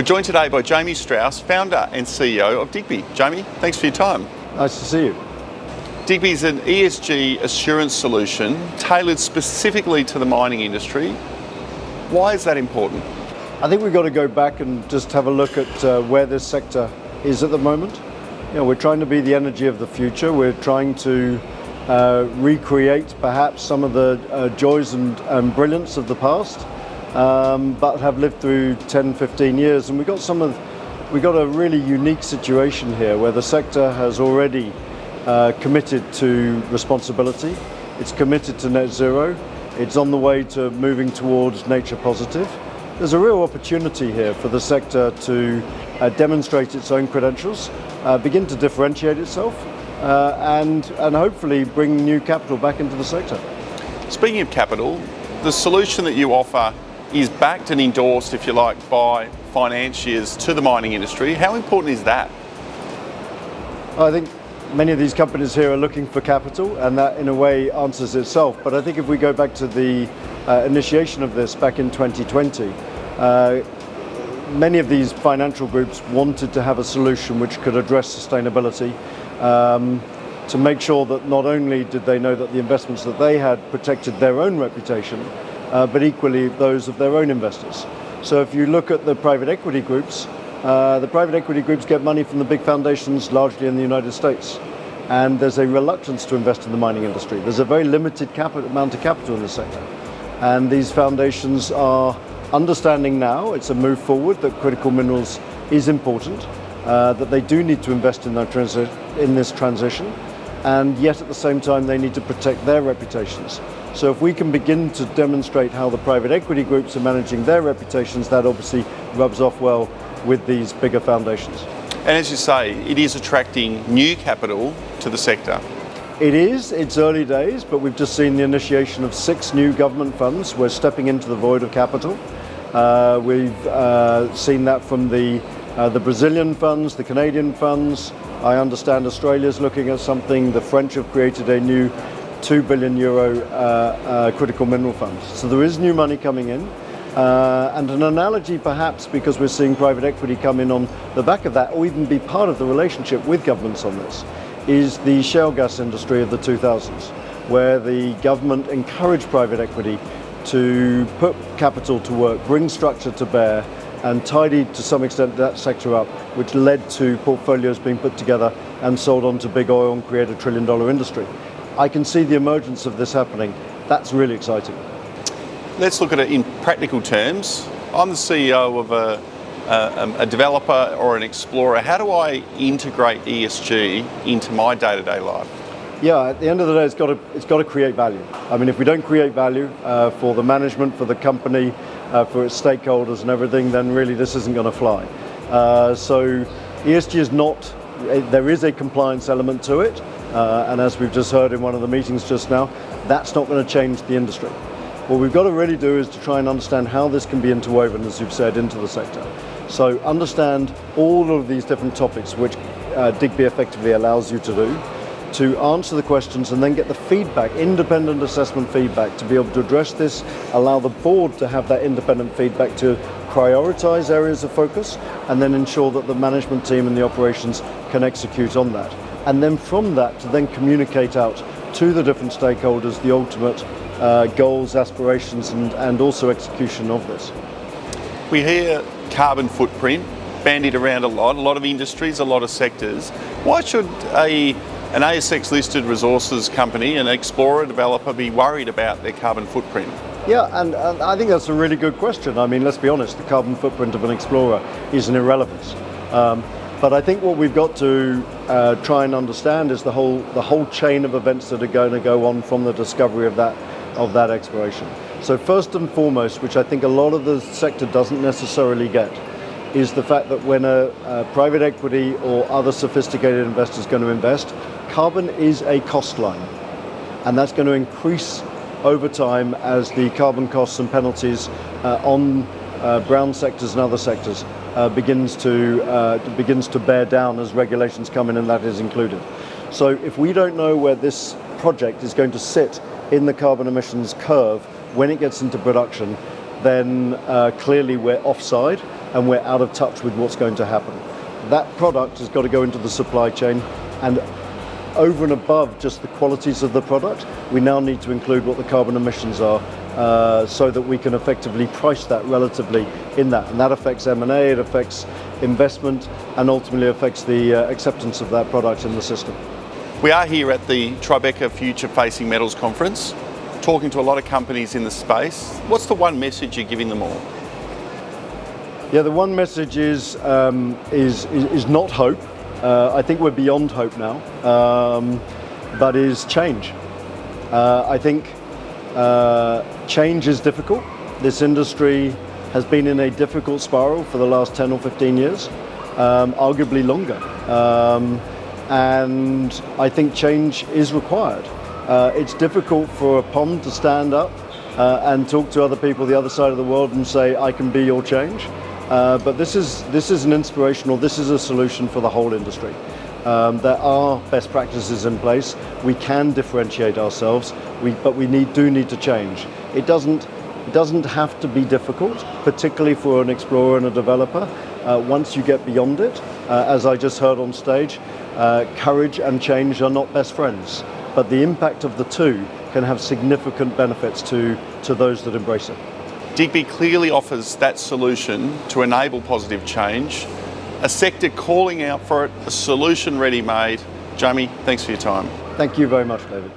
joined today by Jamie Strauss, founder and CEO of Digbee. Jamie, thanks for your time. Nice to see you. Digbee is an ESG assurance solution tailored specifically to the mining industry. Why is that important? I think we've got to go back and just have a look at where this sector is at the moment. We're trying to be the energy of the future. We're trying to recreate perhaps some of the joys and brilliance of the past, but have lived through 10, 15 years. And we've got a really unique situation here where the sector has already committed to responsibility. It's committed to net zero. It's on the way to moving towards nature positive. There's a real opportunity here for the sector to demonstrate its own credentials, begin to differentiate itself, and hopefully bring new capital back into the sector. Speaking of capital, the solution that you offer is backed and endorsed, if you like, by financiers to the mining industry. How important is that? I think many of these companies here are looking for capital, and that in a way answers itself. But I think if we go back to the initiation of this back in 2020, many of these financial groups wanted to have a solution which could address sustainability, to make sure that not only did they know that the investments that they had protected their own reputation, but equally those of their own investors. So if you look at the private equity groups get money from the big foundations, largely in the United States. And there's a reluctance to invest in the mining industry. There's a very limited amount of capital in the sector. And these foundations are understanding now, it's a move forward, that critical minerals is important, that they do need to invest in this transition, and yet at the same time they need to protect their reputations. So if we can begin to demonstrate how the private equity groups are managing their reputations, that obviously rubs off well with these bigger foundations. And as you say, it is attracting new capital to the sector. It's early days, but we've just seen the initiation of 6 new government funds. We're stepping into the void of capital. We've seen that from the Brazilian funds, the Canadian funds. I understand Australia's looking at something. The French have created a new €2 billion critical mineral fund. So there is new money coming in. And an analogy perhaps, because we're seeing private equity come in on the back of that, or even be part of the relationship with governments on this, is the shale gas industry of the 2000s, where the government encouraged private equity to put capital to work, bring structure to bear, and tidied to some extent that sector up, which led to portfolios being put together and sold on to big oil and create a $1 trillion industry. I can see the emergence of this happening. That's really exciting. Let's look at it in practical terms. I'm the CEO of a developer or an explorer. How do I integrate ESG into my day-to-day life? Yeah, at the end of the day, it's got to create value. I mean, if we don't create value for the management, for the company, for its stakeholders and everything, then really this isn't going to fly. So ESG is not, there is a compliance element to it. And as we've just heard in one of the meetings just now, that's not going to change the industry. What we've got to really do is to try and understand how this can be interwoven, as you've said, into the sector. So understand all of these different topics, which Digbee effectively allows you to do, to answer the questions and then get the feedback, independent assessment feedback, to be able to address this, allow the board to have that independent feedback to prioritize areas of focus, and then ensure that the management team and the operations can execute on that. And then from that, to then communicate out to the different stakeholders the ultimate goals, aspirations, and also execution of this. We hear carbon footprint bandied around a lot of industries, a lot of sectors. Why should an ASX-listed resources company, an explorer, developer, be worried about their carbon footprint? Yeah, and I think that's a really good question. I mean, let's be honest, the carbon footprint of an explorer is an irrelevance. But I think what we've got to try and understand is the whole chain of events that are going to go on from the discovery of that exploration. So first and foremost, which I think a lot of the sector doesn't necessarily get, is the fact that when a private equity or other sophisticated investor is going to invest, carbon is a cost line. And that's going to increase over time as the carbon costs and penalties on brown sectors and other sectors begins to bear down as regulations come in, and that is included. So if we don't know where this project is going to sit in the carbon emissions curve when it gets into production, then clearly we're offside, and we're out of touch with what's going to happen. That product has got to go into the supply chain, and over and above just the qualities of the product, we now need to include what the carbon emissions are, so that we can effectively price that relatively in that. And that affects M&A, it affects investment, and ultimately affects the acceptance of that product in the system. We are here at the Tribeca Future Facing Metals Conference, talking to a lot of companies in the space. What's the one message you're giving them all? Yeah, the one message is not hope. I think we're beyond hope now, but is change. I think change is difficult. This industry has been in a difficult spiral for the last 10 or 15 years, arguably longer. And I think change is required. It's difficult for a pond to stand up and talk to other people the other side of the world and say, I can be your change. But this is an inspirational, this is a solution for the whole industry. There are best practices in place. We can differentiate ourselves, but we do need to change. It doesn't have to be difficult, particularly for an explorer and a developer. Once you get beyond it, as I just heard on stage, courage and change are not best friends, but the impact of the two can have significant benefits to those that embrace it. Digbee clearly offers that solution to enable positive change, a sector calling out for it, a solution ready-made. Jamie, thanks for your time. Thank you very much, David.